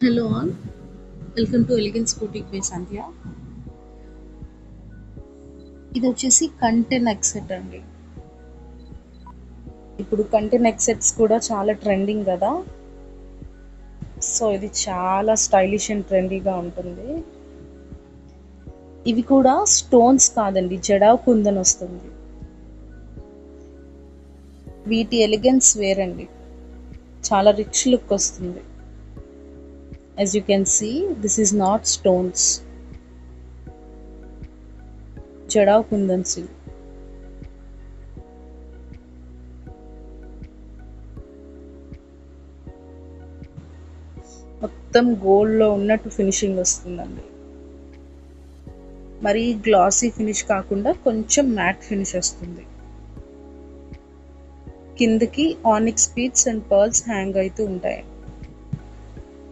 Hello all, welcome to Elegance Boutique by Sandhya. ఇది వచ్చేసి కంటె నెక్ సెట్ అండి. ఇప్పుడు కంటె నెక్ సెట్స్ కూడా చాలా ట్రెండింగ్ కదా. సో ఇది చాలా స్టైలిష్ అండ్ ట్రెండీగా ఉంటుంది. ఇవి కూడా స్టోన్స్ కాదండి, జడావ్ కుందన్ వస్తుంది. వీటి ఎలిగెన్స్ వేరండి, చాలా రిచ్ లుక్ వస్తుంది. As you can see, this is not stones, jadau kundan silk. మొత్తం గోల్డ్లో ఉన్నట్టు ఫినిషింగ్ వస్తుందండి. మరి గ్లాసీ ఫినిష్ కాకుండా కొంచెం మ్యాట్ ఫినిష్ వస్తుంది. కిందకి onyx beads and pearls hang అవుతూ ఉంటాయి.